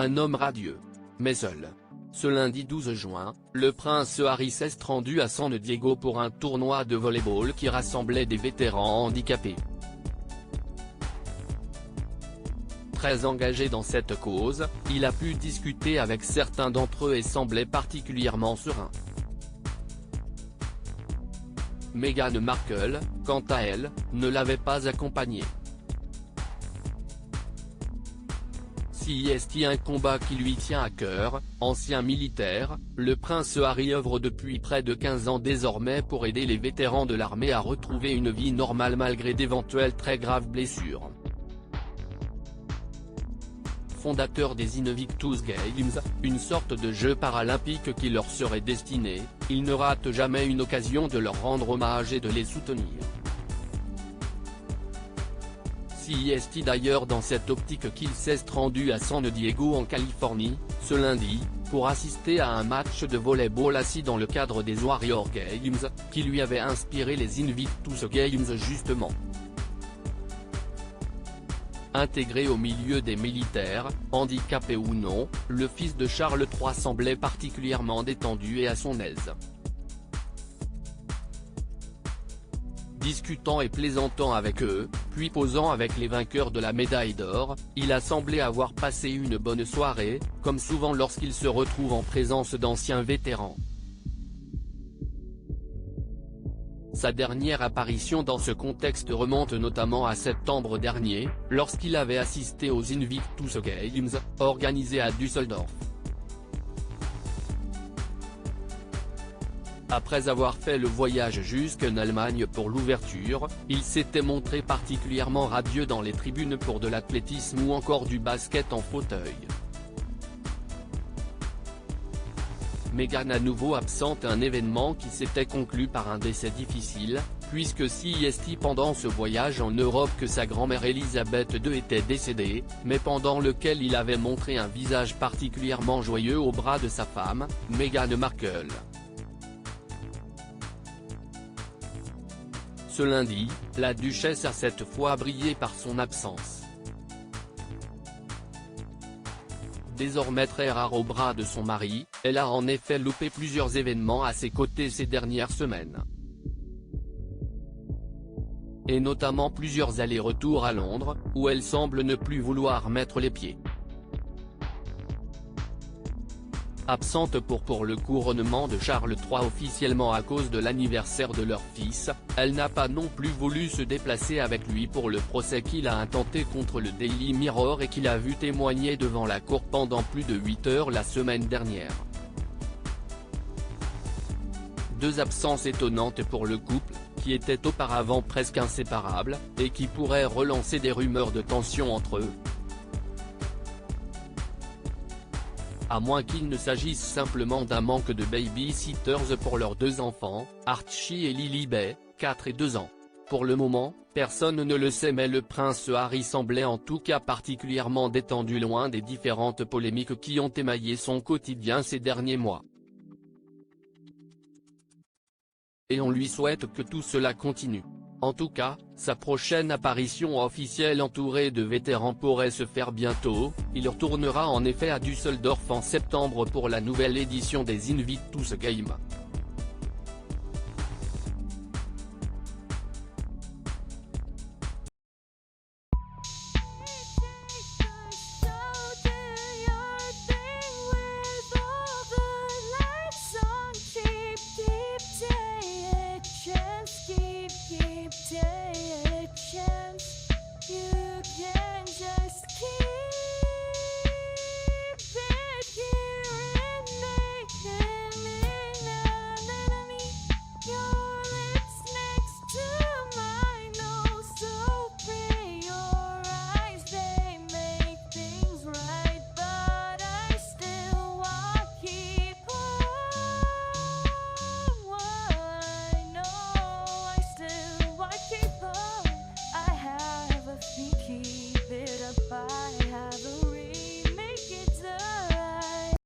un homme radieux. Mais seul. Ce lundi 12 juin, le prince Harry s'est rendu à San Diego pour un tournoi de volley-ball qui rassemblait des vétérans handicapés. Très engagé dans cette cause, il a pu discuter avec certains d'entre eux et semblait particulièrement serein. Meghan Markle, quant à elle, ne l'avait pas accompagné. Si est un combat qui lui tient à cœur, ancien militaire, le prince Harry œuvre depuis près de 15 ans désormais pour aider les vétérans de l'armée à retrouver une vie normale malgré d'éventuelles très graves blessures. Fondateur des Invictus Games, une sorte de jeu paralympique qui leur serait destiné, il ne rate jamais une occasion de leur rendre hommage et de les soutenir. Si est d'ailleurs dans cette optique qu'il s'est rendu à San Diego en Californie, ce lundi, pour assister à un match de volley-ball assis dans le cadre des Warrior Games, qui lui avait inspiré les Invictus Games justement. Intégré au milieu des militaires, handicapé ou non, le fils de Charles III semblait particulièrement détendu et à son aise. Discutant et plaisantant avec eux, puis posant avec les vainqueurs de la médaille d'or, il a semblé avoir passé une bonne soirée, comme souvent lorsqu'il se retrouve en présence d'anciens vétérans. Sa dernière apparition dans ce contexte remonte notamment à septembre dernier, lorsqu'il avait assisté aux Invictus Games, organisés à Düsseldorf. Après avoir fait le voyage jusqu'en Allemagne pour l'ouverture, il s'était montré particulièrement radieux dans les tribunes pour de l'athlétisme ou encore du basket en fauteuil. Meghan à nouveau absente à un événement qui s'était conclu par un décès difficile, puisque c'est pendant ce voyage en Europe que sa grand-mère Elisabeth II était décédée, mais pendant lequel il avait montré un visage particulièrement joyeux au bras de sa femme, Meghan Markle. Ce lundi, la duchesse a cette fois brillé par son absence. Désormais très rare au bras de son mari, elle a en effet loupé plusieurs événements à ses côtés ces dernières semaines. Et notamment plusieurs allers-retours à Londres, où elle semble ne plus vouloir mettre les pieds. Absente pour le couronnement de Charles III officiellement à cause de l'anniversaire de leur fils, elle n'a pas non plus voulu se déplacer avec lui pour le procès qu'il a intenté contre le Daily Mirror et qu'il a vu témoigner devant la cour pendant plus de 8 heures la semaine dernière. Deux absences étonnantes pour le couple, qui était auparavant presque inséparable, et qui pourraient relancer des rumeurs de tension entre eux. À moins qu'il ne s'agisse simplement d'un manque de baby-sitters pour leurs deux enfants, Archie et Lilibet, 4 et 2 ans. Pour le moment, personne ne le sait mais le prince Harry semblait en tout cas particulièrement détendu loin des différentes polémiques qui ont émaillé son quotidien ces derniers mois. Et on lui souhaite que tout cela continue. En tout cas, sa prochaine apparition officielle entourée de vétérans pourrait se faire bientôt, il retournera en effet à Düsseldorf en septembre pour la nouvelle édition des Invictus Games.